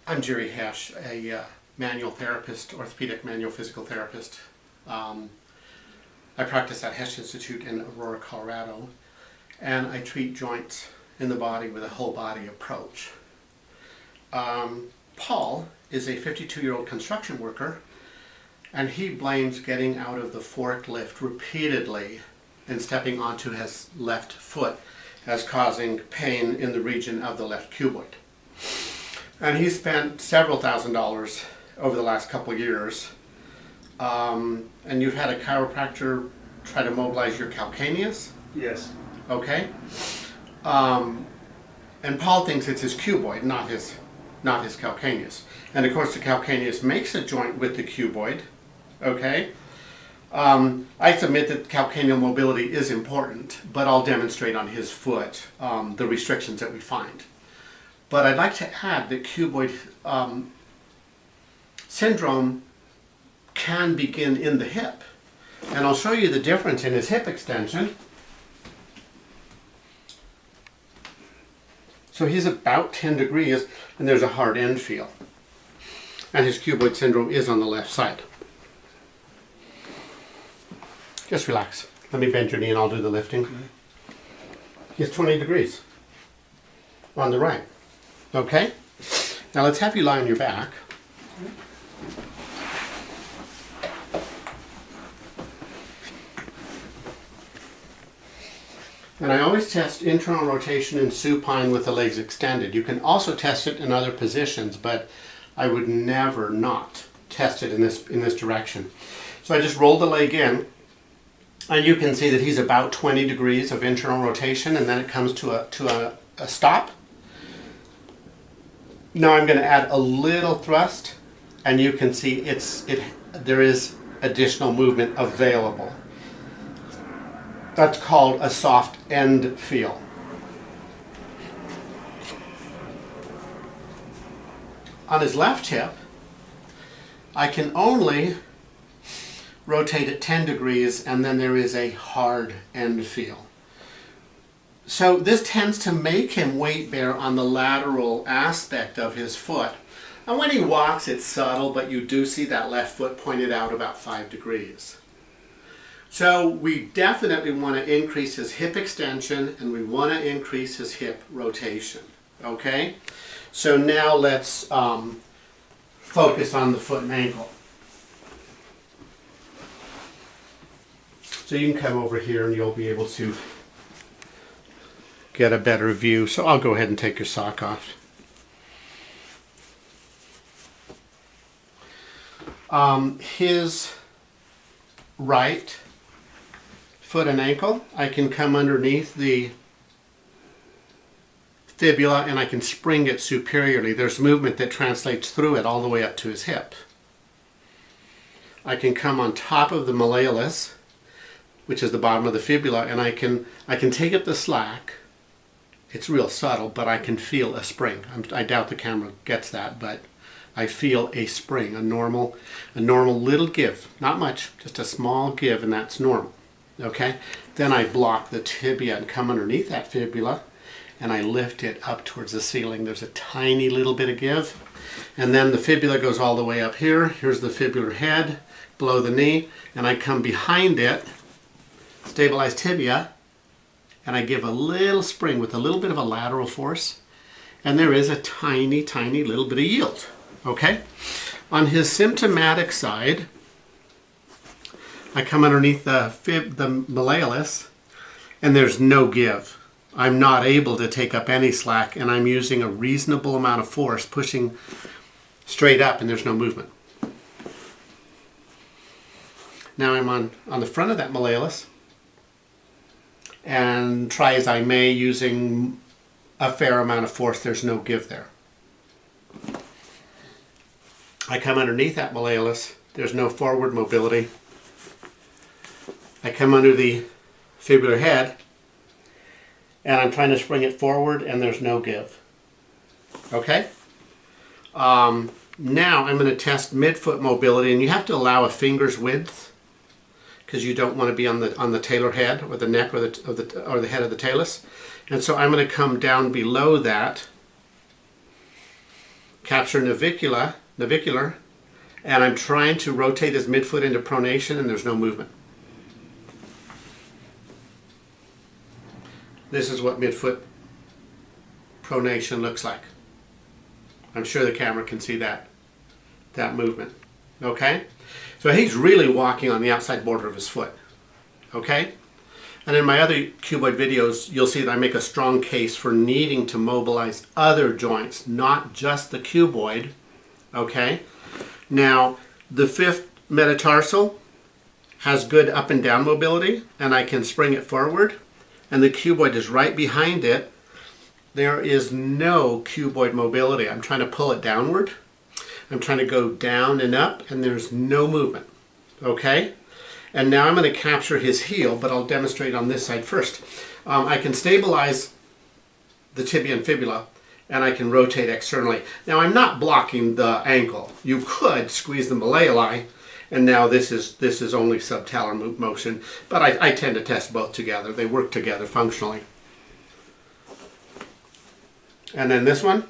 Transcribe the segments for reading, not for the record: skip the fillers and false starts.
I'm Jerry Hesch, a manual therapist, orthopedic manual physical therapist. I practice at Hesch Institute in Aurora, Colorado, and I treat joints in the body with a whole body approach. Paul is a 52-year-old construction worker, and he blames getting out of the forklift repeatedly and stepping onto his left foot as causing pain in the region of the left cuboid. And he spent several $1,000s over the last couple of years. And you've had a chiropractor try to mobilize your calcaneus? Yes. Okay. And Paul thinks it's his cuboid, not his calcaneus. And of course the calcaneus makes a joint with the cuboid. Okay. I submit that calcaneal mobility is important, but I'll demonstrate on his foot the restrictions that we find. But I'd like to add that cuboid syndrome can begin in the hip. And I'll show you the difference in his hip extension. So he's about 10 degrees and there's a hard end feel. And his cuboid syndrome is on the left side. Just relax. Let me bend your knee and I'll do the lifting. He's 20 degrees on the right. Okay? Now let's have you lie on your back. And I always test internal rotation in supine with the legs extended. You can also test it in other positions, but I would never not test it in this direction. So I just roll the leg in, and you can see that he's about 20 degrees of internal rotation, and then it comes to a stop. Now I'm going to add a little thrust, and you can see there is additional movement available. That's called a soft end feel. On his left hip, I can only rotate at 10 degrees, and then there is a hard end feel. So this tends to make him weight bear on the lateral aspect of his foot. And when he walks, it's subtle, but you do see that left foot pointed out about 5 degrees. So we definitely want to increase his hip extension, and we want to increase his hip rotation. Okay? So now let's focus on the foot and ankle. So you can come over here and you'll be able to get a better view. So I'll go ahead and take your sock off. His right foot and ankle, I can come underneath the fibula and I can spring it superiorly. There's movement that translates through it all the way up to his hip. I can come on top of the malleolus, which is the bottom of the fibula, and I can take up the slack. It's real subtle, but I can feel a spring. I doubt the camera gets that, but I feel a spring, a normal little give. Not much, just a small give, and that's normal. Okay? Then I block the tibia and come underneath that fibula, and I lift it up towards the ceiling. There's a tiny little bit of give, and then the fibula goes all the way up here. Here's the fibular head, below the knee, and I come behind it, stabilize tibia, and I give a little spring with a little bit of a lateral force, and there is a tiny, tiny little bit of yield. Okay? On his symptomatic side, I come underneath the malleolus, and there's no give. I'm not able to take up any slack, and I'm using a reasonable amount of force, pushing straight up, and there's no movement. Now I'm on the front of that malleolus, and try as I may using a fair amount of force, there's no give there. I come underneath that malleolus, there's no forward mobility. I come under the fibular head, and I'm trying to spring it forward, and there's no give. Okay? Now I'm going to test midfoot mobility, and you have to allow a finger's width, because you don't want to be on the talar head or the neck or the head of the talus. And so I'm going to come down below that capture navicular, and I'm trying to rotate his midfoot into pronation and there's no movement. This is what midfoot pronation looks like. I'm sure the camera can see that movement. Okay? So he's really walking on the outside border of his foot. Okay? And in my other cuboid videos, you'll see that I make a strong case for needing to mobilize other joints, not just the cuboid. Okay? Now, the fifth metatarsal has good up and down mobility, and I can spring it forward, and the cuboid is right behind it. There is no cuboid mobility. I'm trying to pull it downward. I'm trying to go down and up, and there's no movement. Okay? And now I'm going to capture his heel, but I'll demonstrate on this side first. I can stabilize the tibia and fibula, and I can rotate externally. Now I'm not blocking the ankle. You could squeeze the malleoli, and now this is only subtalar motion, but I tend to test both together. They work together functionally. And then this one,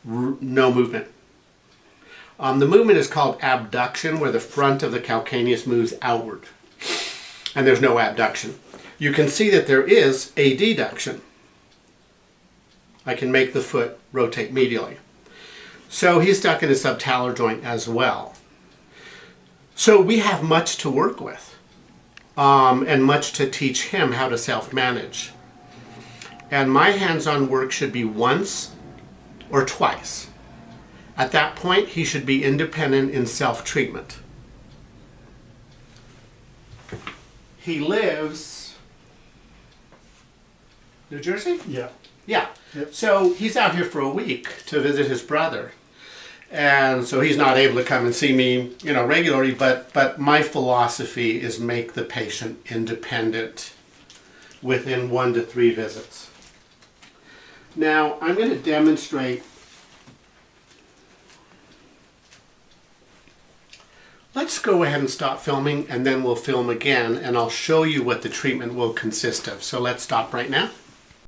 no movement. The movement is called abduction, where the front of the calcaneus moves outward. And there's no abduction. You can see that there is a deduction. I can make the foot rotate medially. So he's stuck in a subtalar joint as well. So we have much to work with, and much to teach him how to self-manage. And my hands-on work should be once or twice. At that point, he should be independent in self-treatment. He lives New Jersey? Yeah. Yeah. Yep. So he's out here for a week to visit his brother. And so he's not able to come and see me, regularly, but my philosophy is make the patient independent within 1 to 3 visits. Now, I'm going to demonstrate. Let's go ahead and stop filming, and then we'll film again, and I'll show you what the treatment will consist of. So let's stop right now.